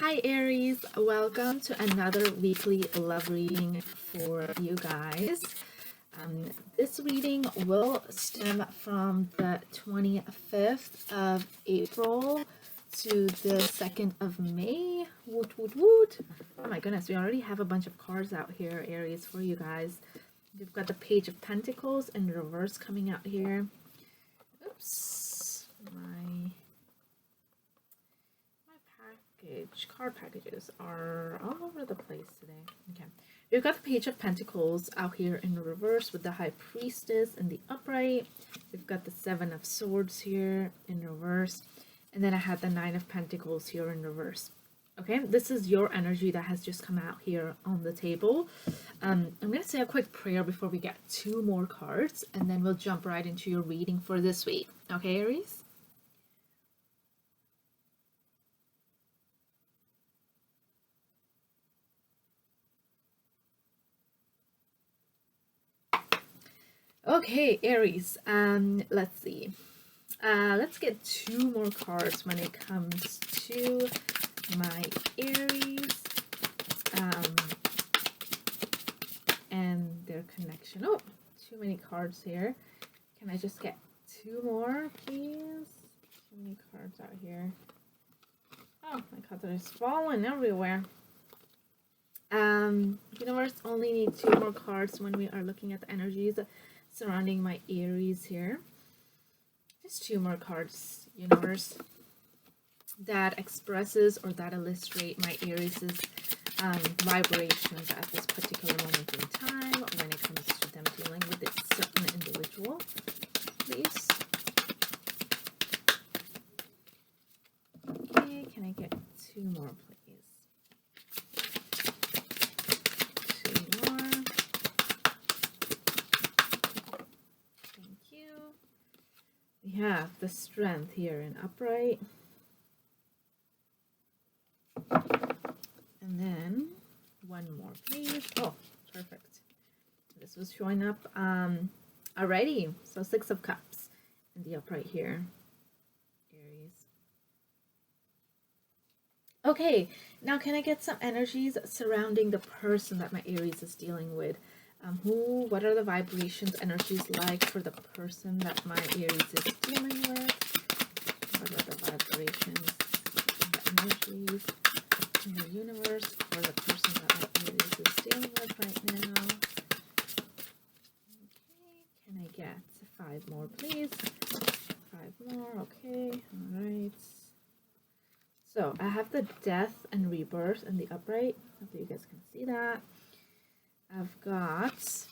Hi Aries, welcome to another weekly love reading for you guys. This reading will stem from the 25th of April to the 2nd of May. Woot woot woot. Oh my goodness, we already have a bunch of cards out here, Aries, for you guys. We've got the Page of Pentacles in reverse coming out here. Oops, my card packages are all over the place today. Okay, we've got the Page of Pentacles out here in reverse with the High Priestess in the upright. We've got the Seven of Swords here in reverse, and then I had the Nine of Pentacles here in reverse. Okay, this is your energy that has just come out here on the table. I'm going to say a quick prayer before we get two more cards, and then we'll jump right into your reading for this week. Okay, Aries? Okay, Aries, let's see. Let's get two more cards when it comes to my Aries and their connection. Oh, too many cards here. Can I just get two more, please? Too many cards out here. Oh, my cards are just falling everywhere. Universe only need two more cards when we are looking at the energies surrounding my Aries here. Just two more cards, universe, that expresses or that illustrate my Aries's vibrations at this particular moment in time when it comes to them dealing with this certain individual, please. Okay, can I get two more, please? We have the Strength here in upright. And then one more, please. Oh, perfect. This was showing up already. So Six of Cups in the upright here, Aries. Okay, now can I get some energies surrounding the person that my Aries is dealing with? What are the vibrations, energies like for the person that my Aries is dealing with? What are the vibrations, the energies in the universe for the person that my Aries is dealing with right now? Okay, can I get five more, please? Five more, okay, all right. So I have the Death and Rebirth in the upright. Hopefully you guys can see that. I've got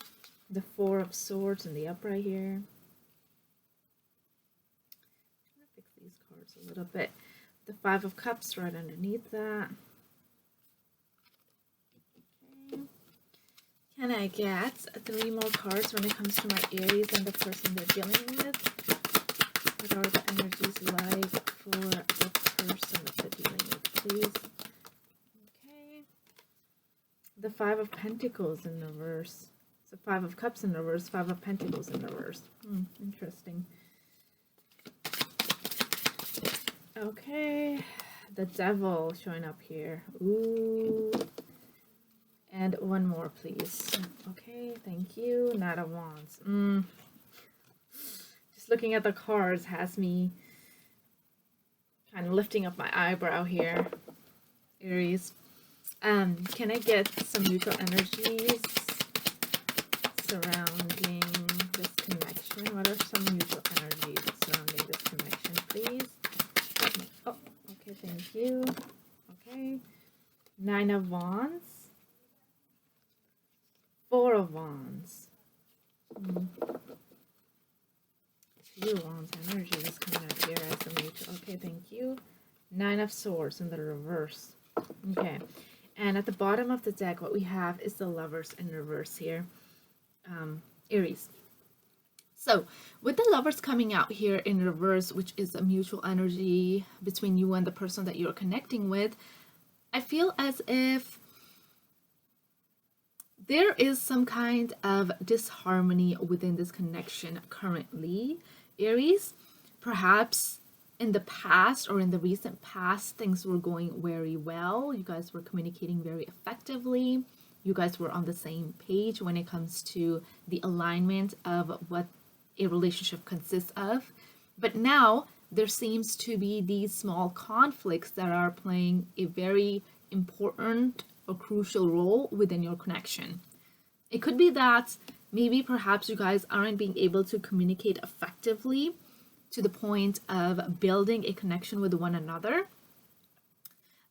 the Four of Swords in the upright here. I'm going to fix these cards a little bit. The Five of Cups right underneath that. Okay. Can I get three more cards when it comes to my Aries and the person they're dealing with? What are the energies like for the person that they're dealing with, please? The Five of Pentacles in reverse. So Five of Cups in reverse, Five of Pentacles in reverse. Interesting. Okay. The Devil showing up here. Ooh. And one more, please. Okay, thank you. Knight of Wands. Just looking at the cards has me kind of lifting up my eyebrow here, Aries. Can I get some neutral energies surrounding this connection? What are some neutral energies surrounding this connection, please? Oh, okay, thank you. Okay. Nine of Wands. Four of Wands. Two Wands energy is coming up here as a neutral. Okay, thank you. Nine of Swords in the reverse. Okay. And at the bottom of the deck, what we have is the Lovers in reverse here, Aries. So with the Lovers coming out here in reverse, which is a mutual energy between you and the person that you're connecting with, I feel as if there is some kind of disharmony within this connection currently, Aries. Perhaps in the past or in the recent past, things were going very well. You guys were communicating very effectively. You guys were on the same page when it comes to the alignment of what a relationship consists of. But now there seems to be these small conflicts that are playing a very important or crucial role within your connection. It could be that maybe perhaps you guys aren't being able to communicate effectively to the point of building a connection with one another.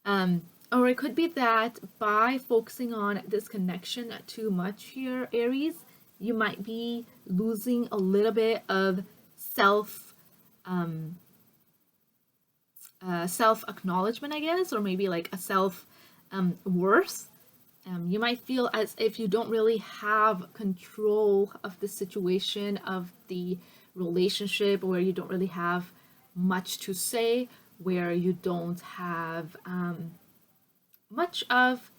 Or it could be that by focusing on this connection too much here, Aries, you might be losing a little bit of self-acknowledgement, I guess, or maybe like a self-worth. You might feel as if you don't really have control of the situation, of the relationship, where you don't really have much to say, where you don't have much of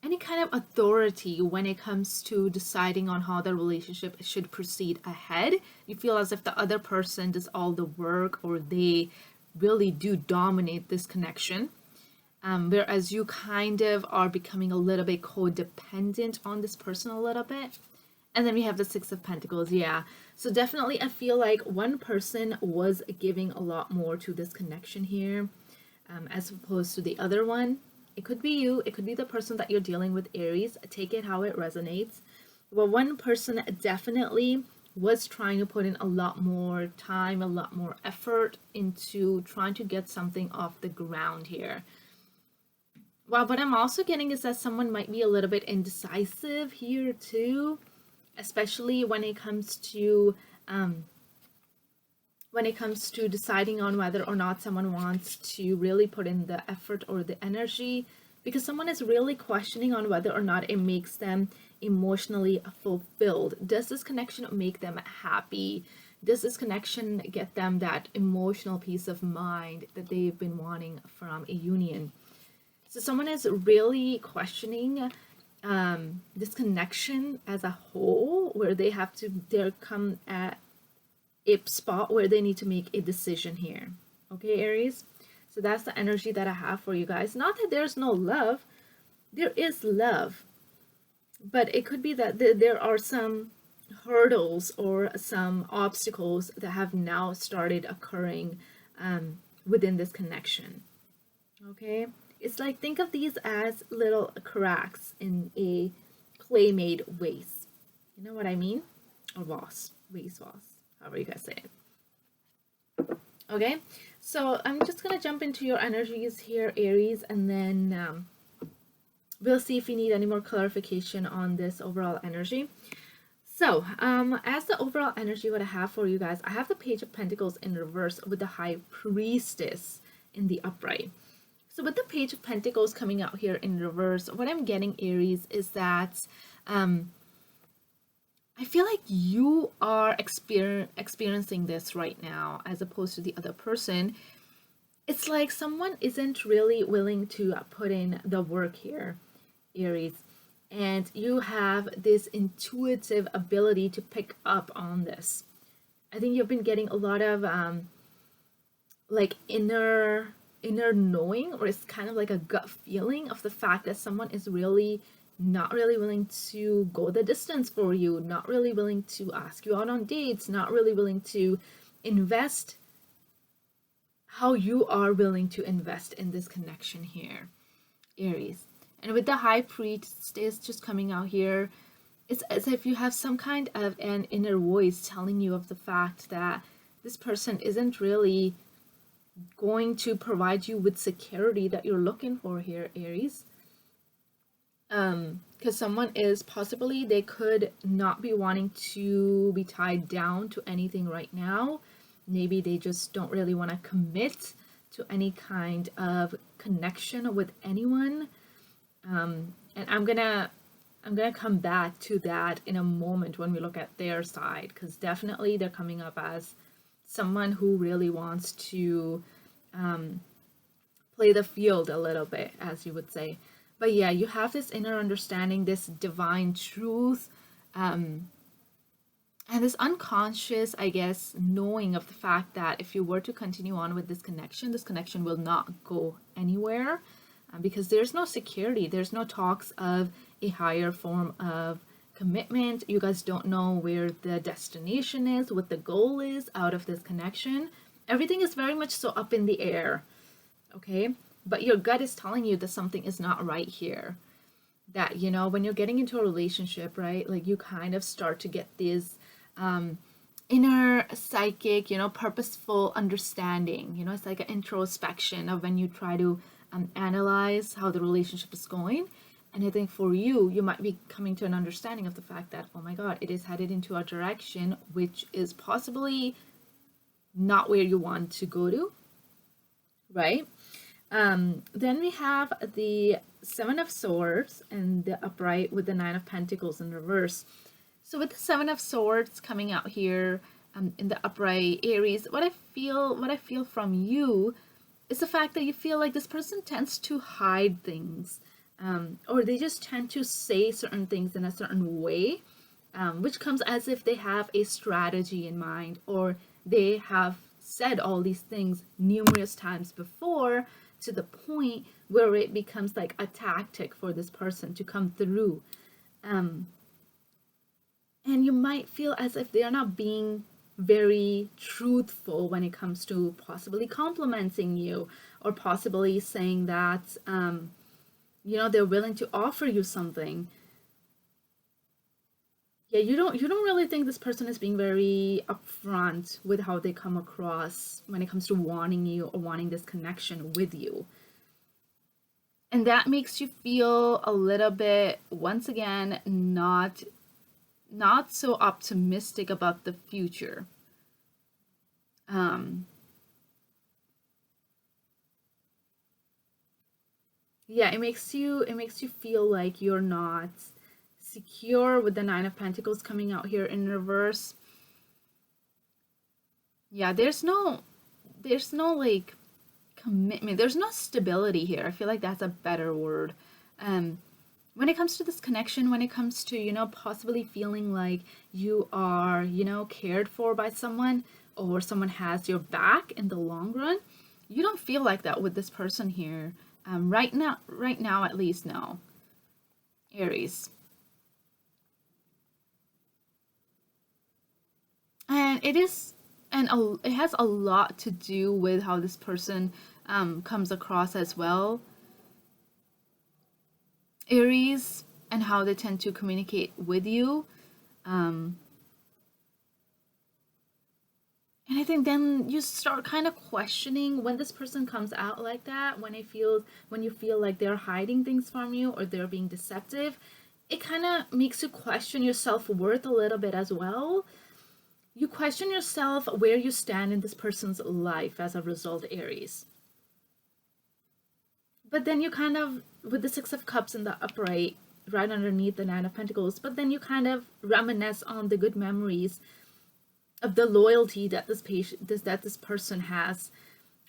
any kind of authority when it comes to deciding on how the relationship should proceed ahead. You feel as if the other person does all the work, or they really do dominate this connection. Whereas you kind of are becoming a little bit codependent on this person a little bit. And then we have the Six of Pentacles. Yeah, so definitely I feel like one person was giving a lot more to this connection here, as opposed to the other one. It could be you, it could be the person that you're dealing with, Aries. Take it how it resonates. But one person definitely was trying to put in a lot more time, a lot more effort into trying to get something off the ground here. Well, what I'm also getting is that someone might be a little bit indecisive here too, especially when it comes to deciding on whether or not someone wants to really put in the effort or the energy, because someone is really questioning on whether or not it makes them emotionally fulfilled. Does this connection make them happy? Does this connection get them that emotional peace of mind that they've been wanting from a union? So someone is really questioning this connection as a whole, where they're come at a spot where they need to make a decision here. Okay, Aries? So that's the energy that I have for you guys. Not that there's no love. There is love. But it could be that there are some hurdles or some obstacles that have now started occurring within this connection. Okay? It's like, think of these as little cracks in a clay-made vase. You know what I mean? Or vase. Vase. However you guys say it. Okay, so I'm just gonna jump into your energies here, Aries, and then we'll see if you need any more clarification on this overall energy. So as the overall energy, what I have for you guys, I have the Page of Pentacles in reverse with the High Priestess in the upright. So with the Page of Pentacles coming out here in reverse, what I'm getting, Aries, is that I feel like you are experiencing this right now as opposed to the other person. It's like someone isn't really willing to put in the work here, Aries. And you have this intuitive ability to pick up on this. I think you've been getting a lot of like inner knowing, or it's kind of like a gut feeling of the fact that someone is really not really willing to go the distance for you, not really willing to ask you out on dates, not really willing to invest how you are willing to invest in this connection here, Aries. And with the High Priestess just coming out here, it's as if you have some kind of an inner voice telling you of the fact that this person isn't really going to provide you with security that you're looking for here, Aries. Because someone is possibly, they could not be wanting to be tied down to anything right now. Maybe they just don't really want to commit to any kind of connection with anyone. And I'm gonna come back to that in a moment when we look at their side, because definitely they're coming up as someone who really wants to play the field a little bit, as you would say. But yeah, you have this inner understanding, this divine truth, And this unconscious, I guess, knowing of the fact that if you were to continue on with this connection will not go anywhere, because there's no security, there's no talks of a higher form of commitment. You guys don't know where the destination is, what the goal is out of this connection. Everything is very much so up in the air, okay? But your gut is telling you that something is not right here. That, you know, when you're getting into a relationship, right, like you kind of start to get these inner psychic, you know, purposeful understanding. You know, it's like an introspection of when you try to analyze how the relationship is going. And I think for you, you might be coming to an understanding of the fact that, oh my God, it is headed into a direction which is possibly not where you want to go to, right? Then we have the Seven of Swords and the upright with the Nine of Pentacles in reverse. So with the Seven of Swords coming out here in the upright, Aries, what I feel from you is the fact that you feel like this person tends to hide things, or they just tend to say certain things in a certain way, which comes as if they have a strategy in mind, or they have said all these things numerous times before, to the point where it becomes like a tactic for this person to come through. And you might feel as if they are not being very truthful when it comes to possibly complimenting you, or possibly saying that, you know, they're willing to offer you something. Yeah, you don't really think this person is being very upfront with how they come across when it comes to wanting you or wanting this connection with you. And that makes you feel a little bit, once again, not so optimistic about the future. Yeah, it makes you feel like you're not secure with the Nine of Pentacles coming out here in reverse. Yeah, there's no like commitment. There's no stability here. I feel like that's a better word. When it comes to this connection, when it comes to, you know, possibly feeling like you are, you know, cared for by someone, or someone has your back in the long run, you don't feel like that with this person here. Right now at least, no. Aries. And it is, and it has a lot to do with how this person comes across as well. Aries, and how they tend to communicate with you. And I think then you start kind of questioning when this person comes out like that, when you feel like they're hiding things from you or they're being deceptive, it kind of makes you question your self-worth a little bit as well. You question yourself where you stand in this person's life as a result, Aries. But then you kind of, with the Six of Cups in the upright, right underneath the Nine of Pentacles, but then you kind of reminisce on the good memories of the loyalty that this person has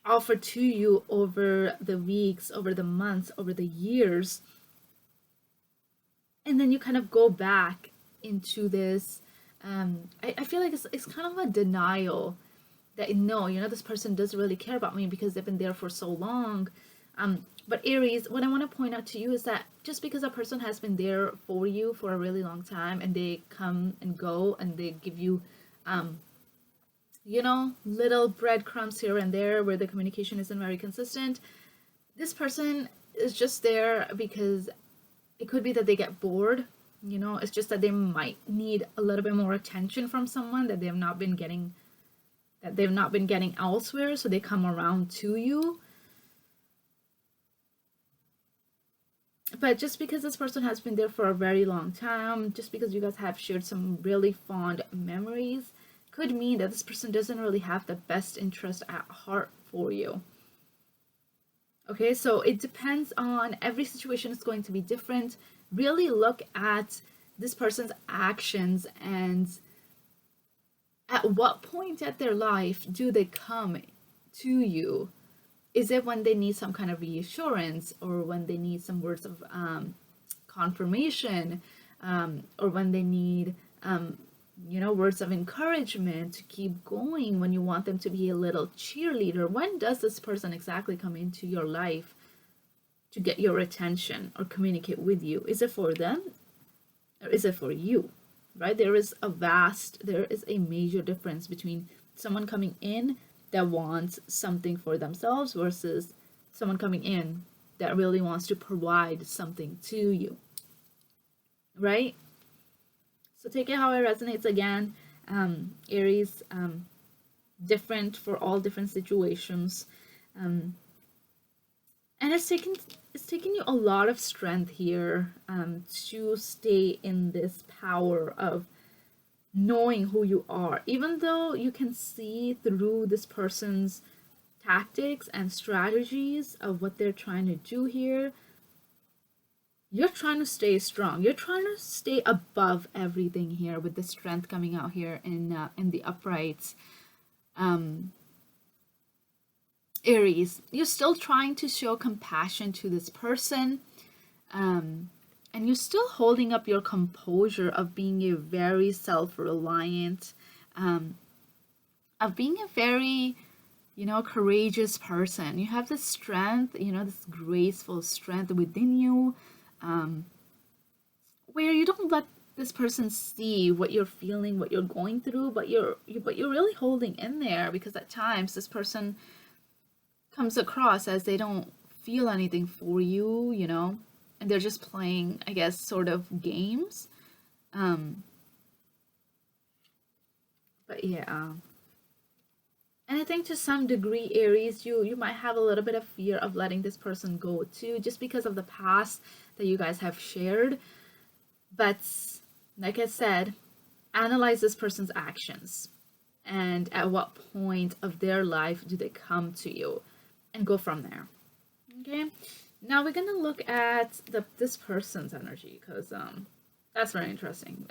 offered to you over the weeks, over the months, over the years. And then you kind of go back into this, I feel like it's kind of a denial that, no, you know, this person doesn't really care about me because they've been there for so long. But Aries, what I want to point out to you is that just because a person has been there for you for a really long time, and they come and go and they give you, you know, little breadcrumbs here and there where the communication isn't very consistent, this person is just there because it could be that they get bored. You know, it's just that they might need a little bit more attention from someone that they've not been getting elsewhere, so they come around to you. But just because this person has been there for a very long time, just because you guys have shared some really fond memories, could mean that this person doesn't really have the best interest at heart for you. Okay, so it depends on, every situation is going to be different. Really look at this person's actions and at what point at their life do they come to you. Is it when they need some kind of reassurance, or when they need some words of confirmation, or when they need you know, words of encouragement to keep going, when you want them to be a little cheerleader. When does this person exactly come into your life to get your attention or communicate with you? Is it for them or is it for you? Right? There is a major difference between someone coming in that wants something for themselves versus someone coming in that really wants to provide something to you. Right? So take it how it resonates again. Aries, different for all different situations. And it's taken you a lot of strength here to stay in this power of knowing who you are, even though you can see through this person's tactics and strategies of what they're trying to do here. You're trying to stay strong. You're trying to stay above everything here with the strength coming out here in the uprights. Aries, you're still trying to show compassion to this person. And you're still holding up your composure of being a very self-reliant, of being a very, you know, courageous person. You have this strength, you know, this graceful strength within you, where you don't let this person see what you're feeling, what you're going through, but you're really holding in there, because at times this person comes across as they don't feel anything for you, you know, and they're just playing, I guess, sort of games. But yeah. And I think to some degree, Aries, you might have a little bit of fear of letting this person go too, just because of the past that you guys have shared. But like I said, analyze this person's actions and at what point of their life do they come to you, and go from there. Okay, now we're gonna look at this person's energy, because that's very interesting.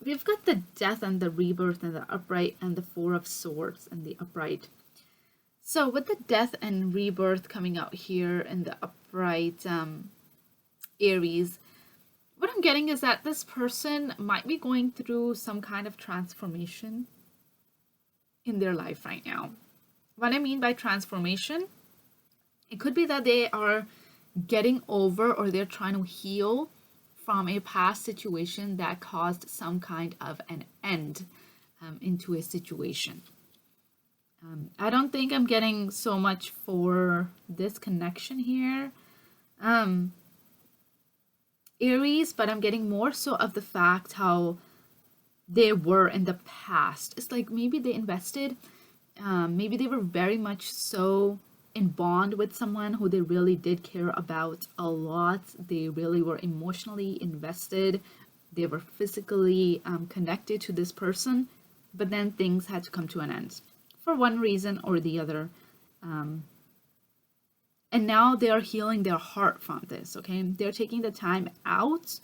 We've got the death and the rebirth and the upright, and the Four of Swords and the upright. So with the death and rebirth coming out here in the upright, Aries, what I'm getting is that this person might be going through some kind of transformation in their life right now. What I mean by transformation, it could be that they are getting over, or they're trying to heal from a past situation that caused some kind of an end into a situation. I don't think I'm getting so much for this connection here, Aries, but I'm getting more so of the fact how they were in the past. It's like maybe they invested, maybe they were very much so in bond with someone who they really did care about a lot. They really were emotionally invested. They were physically connected to this person, but then things had to come to an end for one reason or the other. And now they are healing their heart from this, okay? They're taking the time out,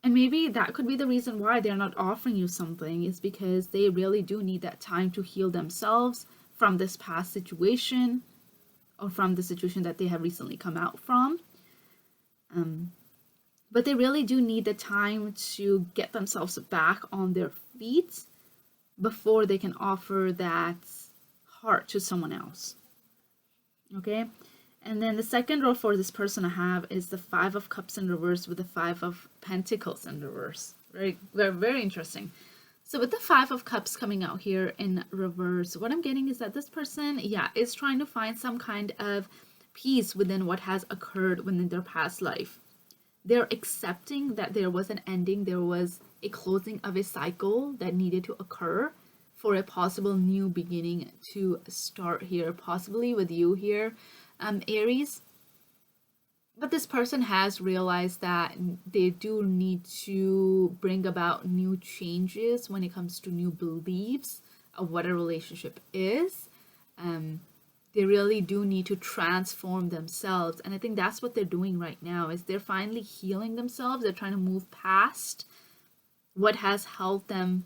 and maybe that could be the reason why they're not offering you something, is because they really do need that time to heal themselves from this past situation, or from the situation that they have recently come out from. But they really do need the time to get themselves back on their feet before they can offer that heart to someone else. Okay? And then the second row for this person I have is the Five of Cups in reverse with the Five of Pentacles in reverse. Very, very, very interesting. So with the Five of Cups coming out here in reverse, what I'm getting is that this person, yeah, is trying to find some kind of peace within what has occurred within their past life. They're accepting that there was an ending, there was a closing of a cycle that needed to occur for a possible new beginning to start here, possibly with you here, Aries. But this person has realized that they do need to bring about new changes when it comes to new beliefs of what a relationship is. They really do need to transform themselves. And I think that's what they're doing right now, is they're finally healing themselves. They're trying to move past what has held them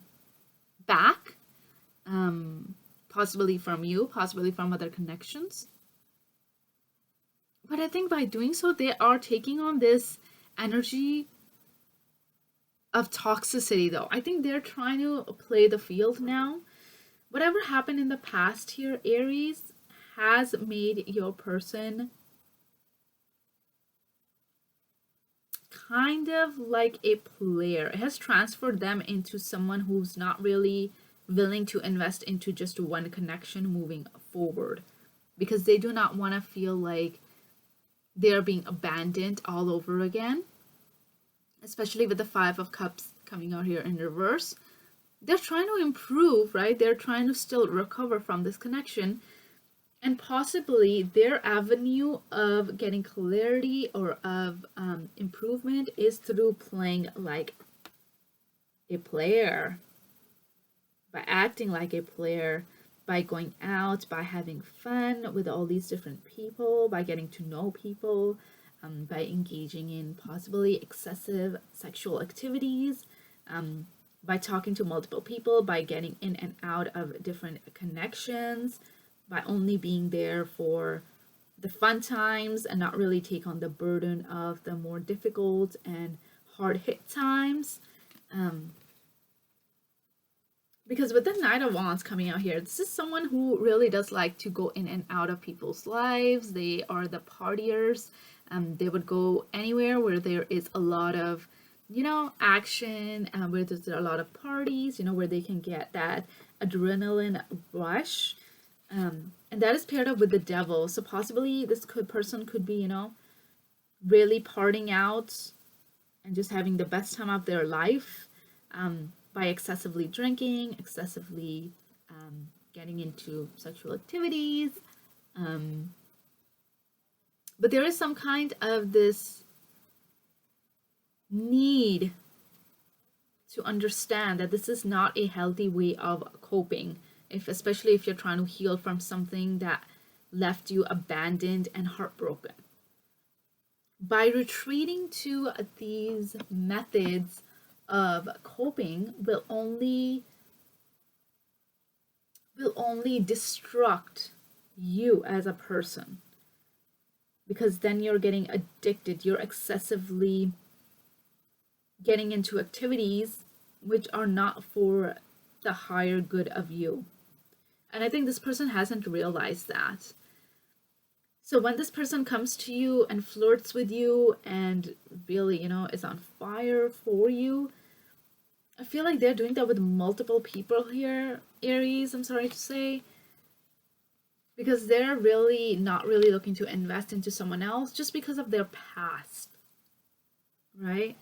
back, possibly from you, possibly from other connections. But I think by doing so, they are taking on this energy of toxicity though. I think they're trying to play the field now. Whatever happened in the past here, Aries, has made your person kind of like a player. It has transferred them into someone who's not really willing to invest into just one connection moving forward, because they do not want to feel like they're being abandoned all over again, especially with the Five of Cups coming out here in reverse. They're trying to improve, right? They're trying to still recover from this connection, and possibly their avenue of getting clarity or of improvement is through playing like a player, by acting like a player, by going out, by having fun with all these different people, by getting to know people, by engaging in possibly excessive sexual activities, by talking to multiple people, by getting in and out of different connections, by only being there for the fun times and not really take on the burden of the more difficult and hard hit times. Because with the Knight of Wands coming out here, this is someone who really does like to go in and out of people's lives. They are the partiers. They would go anywhere where there is a lot of, action, where there's a lot of parties, where they can get that adrenaline rush. And that is paired up with the Devil. So possibly this person could be, really partying out and just having the best time of their life. By excessively drinking, excessively getting into sexual activities. But there is some kind of this need to understand that this is not a healthy way of coping, especially if you're trying to heal from something that left you abandoned and heartbroken. By retreating to these methods of coping will only destruct you as a person, because then you're getting addicted, you're excessively getting into activities which are not for the higher good of you. And I think this person hasn't realized that. So when this person comes to you and flirts with you and really, is on fire for you, I feel like they're doing that with multiple people here, Aries, I'm sorry to say. Because they're really not really looking to invest into someone else just because of their past. Right?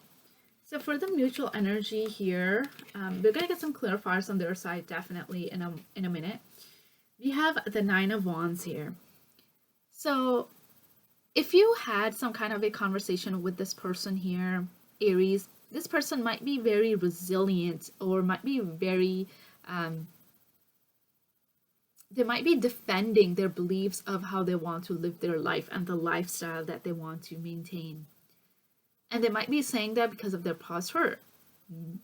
So for the mutual energy here, we're going to get some clarifiers on their side definitely in a minute. We have the Nine of Wands here. So if you had some kind of a conversation with this person here, Aries, this person might be very resilient, or might be very, they might be defending their beliefs of how they want to live their life and the lifestyle that they want to maintain. And they might be saying that because of their past hurt.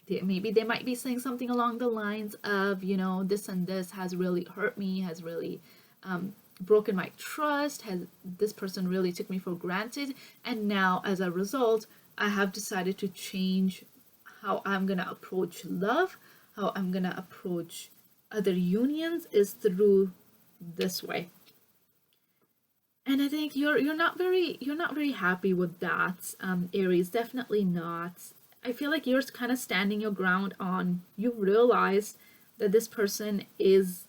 Maybe they might be saying something along the lines of, this and this has really hurt me, has really broken my trust, has this person really took me for granted, and now as a result I have decided to change how I'm gonna approach love, how I'm gonna approach other unions is through this way. And I think you're not very happy with that, Aries. Definitely not. I feel like you're kind of standing your ground on, you realize that this person is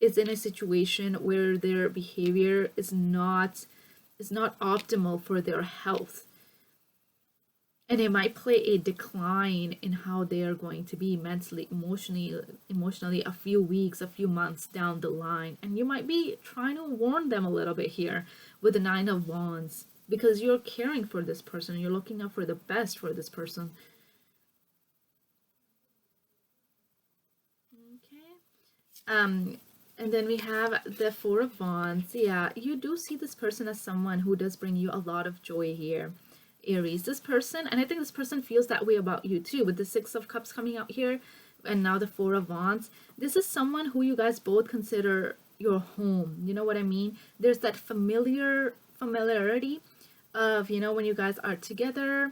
in a situation where their behavior is not optimal for their health. And it might play a decline in how they are going to be mentally, emotionally a few weeks, a few months down the line. And you might be trying to warn them a little bit here with the Nine of Wands, because you're caring for this person. You're looking out for the best for this person. Okay. And then we have the Four of Wands. Yeah, you do see this person as someone who does bring you a lot of joy here, Aries. This person, and I think this person feels that way about you too, with the Six of Cups coming out here and now the Four of Wands. This is someone who you guys both consider your home. You know what I mean? There's that familiarity of, when you guys are together,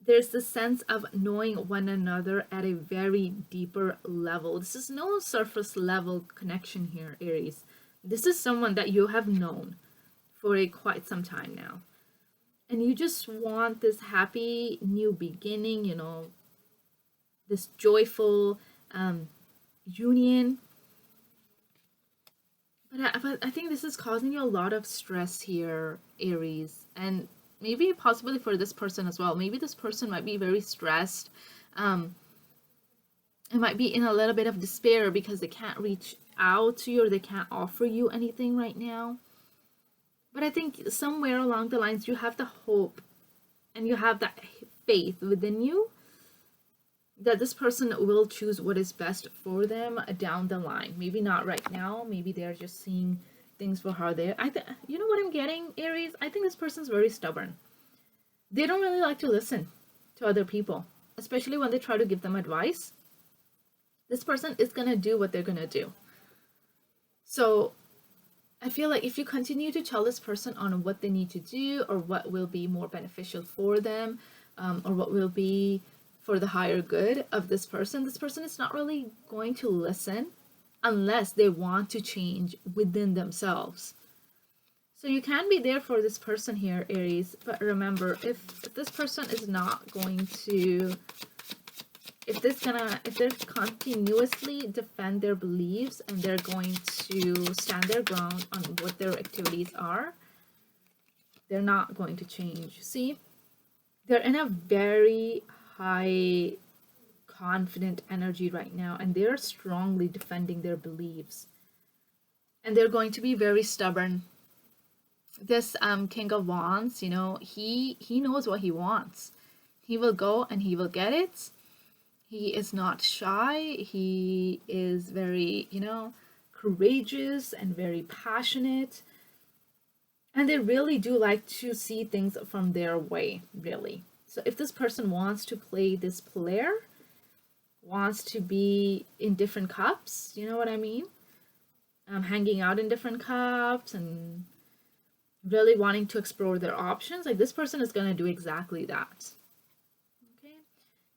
there's the sense of knowing one another at a very deeper level. This is no surface level connection here, Aries. This is someone that you have known for quite some time now. And you just want this happy new beginning, you know, this joyful union. But I think this is causing you a lot of stress here, Aries. And maybe possibly for this person as well. Maybe this person might be very stressed. It might be in a little bit of despair because they can't reach out to you or they can't offer you anything right now. But I think somewhere along the lines you have the hope and you have that faith within you that this person will choose what is best for them down the line. Maybe not right now. Maybe they're just seeing things for how they're. You know what I'm getting, Aries? I think this person's very stubborn. They don't really like to listen to other people, especially when they try to give them advice. This person is gonna do what they're gonna do. So I feel like if you continue to tell this person on what they need to do or what will be more beneficial for them, or what will be for the higher good of this person is not really going to listen unless they want to change within themselves. So you can be there for this person here, Aries, but remember, if this person is not going to, if they're continuously defend their beliefs and they're going to stand their ground on what their activities are, they're not going to change. See, they're in a very high confident energy right now, and they're strongly defending their beliefs, and they're going to be very stubborn. This King of Wands, you know, he knows what he wants. He will go and he will get it. He is not shy. He is very, you know, courageous and very passionate, and they really do like to see things from their way, really. So if this person wants to play this player, wants to be in different cups, you know what I mean? Hanging out in different cups and really wanting to explore their options, like this person is going to do exactly that. Okay.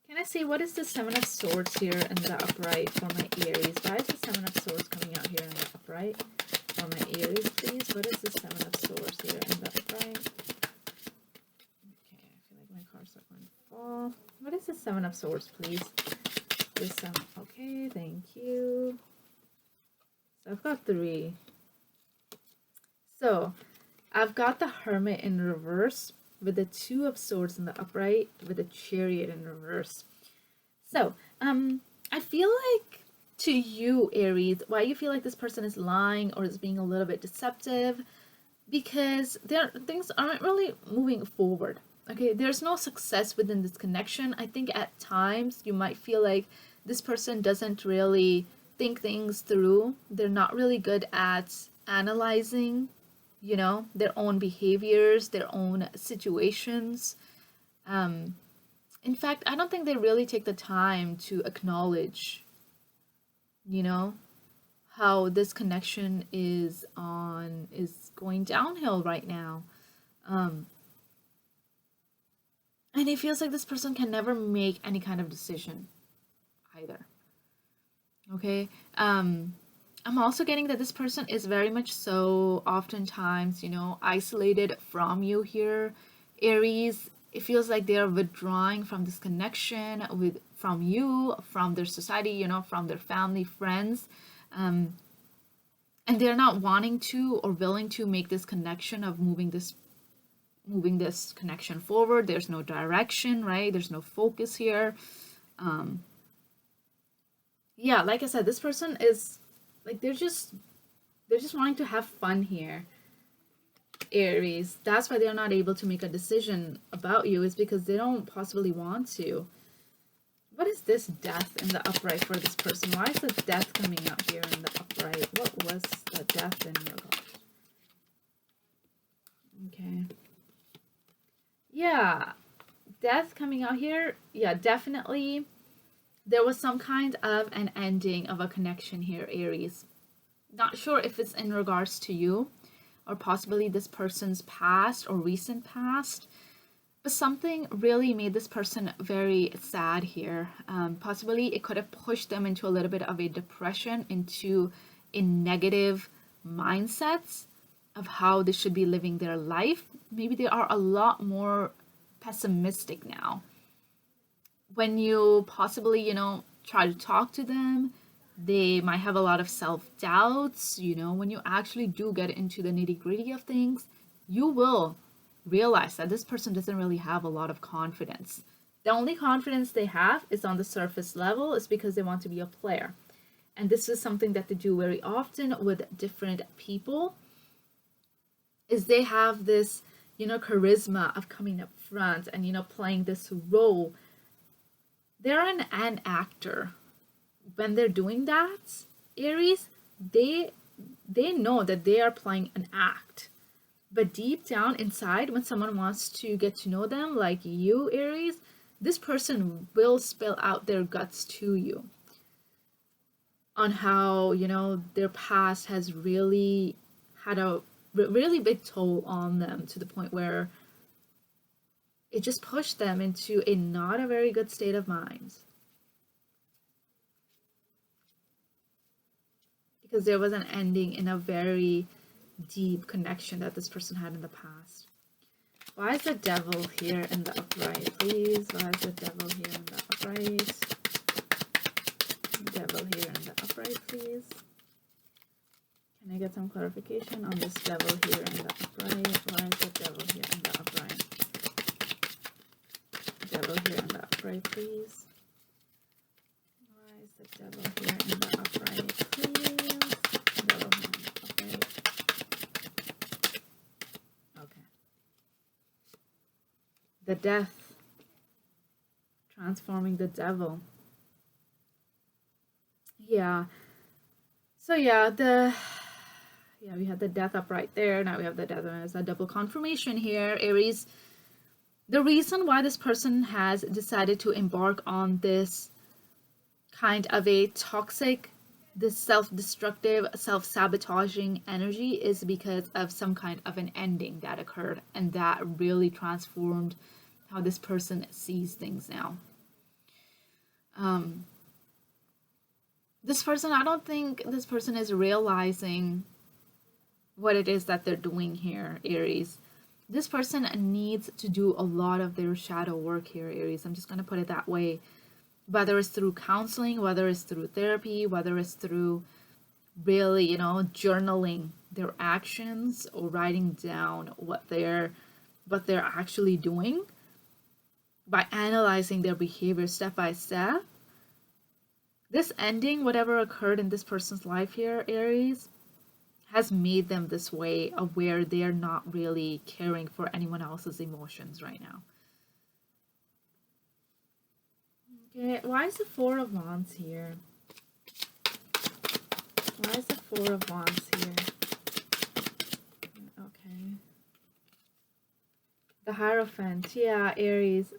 Can I see what is the Seven of Swords here in the upright for my Aries? Why is the Seven of Swords coming out here in the upright for my Aries, please? What is the Seven of Swords here in the upright? What is the Seven of Swords, please? Okay, thank you. So I've got 3. So I've got the Hermit in reverse with the 2 of Swords in the upright with the Chariot in reverse. So I feel like to you, Aries, why you feel like this person is lying or is being a little bit deceptive, because things aren't really moving forward. Okay, there's no success within this connection. I think at times you might feel like this person doesn't really think things through. They're not really good at analyzing, you know, their own behaviors, their own situations. In fact, I don't think they really take the time to acknowledge, you know, how this connection is going downhill right now. And it feels like this person can never make any kind of decision either. Okay. I'm also getting that this person is very much so oftentimes, you know, isolated from you here, Aries. It feels like they're withdrawing from this connection from you, from their society, you know, from their family, friends. And they're not wanting to or willing to make this connection of moving this connection forward. There's no direction, right? There's no focus here. Yeah, like I said, this person is like they're just wanting to have fun here, Aries. That's why they're not able to make a decision about you, is because they don't possibly want to. What is this Death in the upright for this person? Why is the Death coming out here in the upright? What was the Death in your God? Okay. Yeah, Death coming out here. Yeah, definitely there was some kind of an ending of a connection here, Aries. Not sure if it's in regards to you or possibly this person's past or recent past. something really made this person very sad here. Possibly it could have pushed them into a little bit of a depression, into a negative mindsets of how they should be living their life. Maybe they are a lot more pessimistic now. When you possibly, try to talk to them, they might have a lot of self-doubts. When you actually do get into the nitty-gritty of things, you will realize that this person doesn't really have a lot of confidence. The only confidence they have is on the surface level, is because they want to be a player. And this is something that they do very often with different people, is they have this, charisma of coming up front and, playing this role. They're an actor. When they're doing that, Aries, they know that they are playing an act. But deep down inside, when someone wants to get to know them, like you, Aries, this person will spill out their guts to you on how, their past has really had a really big toll on them, to the point where it just pushed them into a not a very good state of mind. Because there was an ending in a very deep connection that this person had in the past. Why is the devil here in the upright, please? Why is the devil here in the upright? Devil here in the upright, please. Can I get some clarification on this devil here in the upright? Why is the devil here in the upright? Devil here in the upright, please. Why is the devil here in the upright, please? Devil here in the upright. Okay. The death. Transforming the devil. Yeah. So yeah, we had the death up right there. Now we have the death as a double confirmation here, Aries. The reason why this person has decided to embark on this kind of a toxic, this self-destructive, self-sabotaging energy is because of some kind of an ending that occurred, and that really transformed how this person sees things now. This person, I don't think this person is realizing what it is that they're doing here, Aries. This person needs to do a lot of their shadow work here, Aries. I'm just going to put it that way. Whether it's through counseling, whether it's through therapy, whether it's through really, journaling their actions or writing down what they're actually doing, by analyzing their behavior step by step. This ending, whatever occurred in this person's life here, Aries, has made them this way, aware they're not really caring for anyone else's emotions right now. Okay, why is the Four of Wands here? Why is the Four of Wands here? Okay. The Hierophant. Yeah, Aries.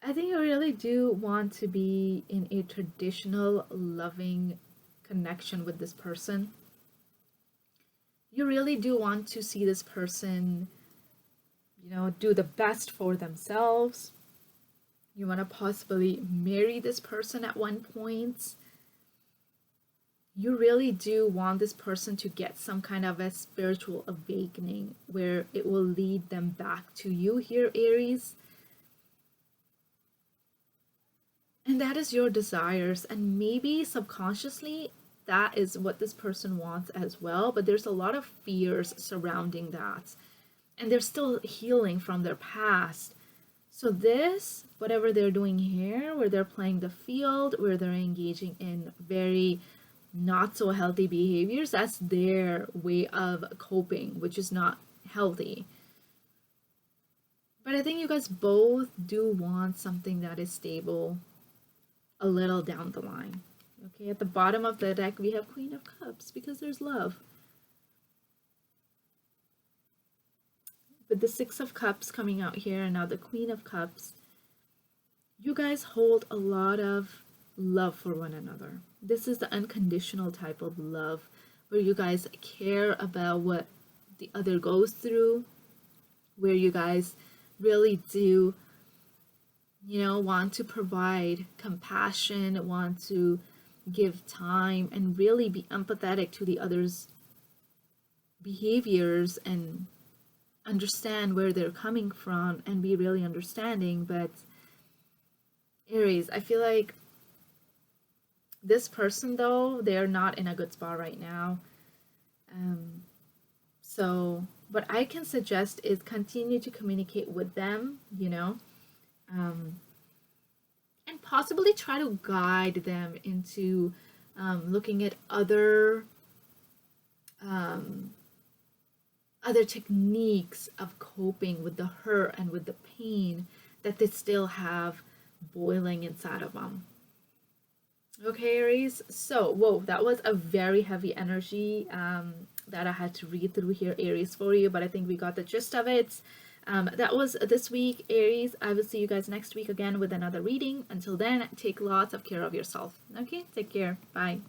I think you really do want to be in a traditional, loving connection with this person. You really do want to see this person, do the best for themselves. You want to possibly marry this person at one point. You really do want this person to get some kind of a spiritual awakening where it will lead them back to you here, Aries. And that is your desires, and maybe subconsciously that is what this person wants as well, but there's a lot of fears surrounding that, and they're still healing from their past. So this, whatever they're doing here, where they're playing the field, where they're engaging in very not so healthy behaviors, that's their way of coping, which is not healthy. But I think you guys both do want something that is stable a little down the line. Okay, at the bottom of the deck we have Queen of Cups because there's love. With the Six of Cups coming out here and now the Queen of Cups, you guys hold a lot of love for one another. This is the unconditional type of love where you guys care about what the other goes through, where you guys really do, you know, want to provide compassion, want to give time, and really be empathetic to the other's behaviors and understand where they're coming from and be really understanding. But Aries, I feel like this person, though, they're not in a good spot right now. So what I can suggest is continue to communicate with them, you know, and possibly try to guide them into looking at other techniques of coping with the hurt and with the pain that they still have boiling inside of them. Okay, Aries. So, whoa, that was a very heavy energy that I had to read through here, Aries, for you, but I think we got the gist of it. That was this week, Aries. I will see you guys next week again with another reading. Until then, take lots of care of yourself. Okay, take care. Bye.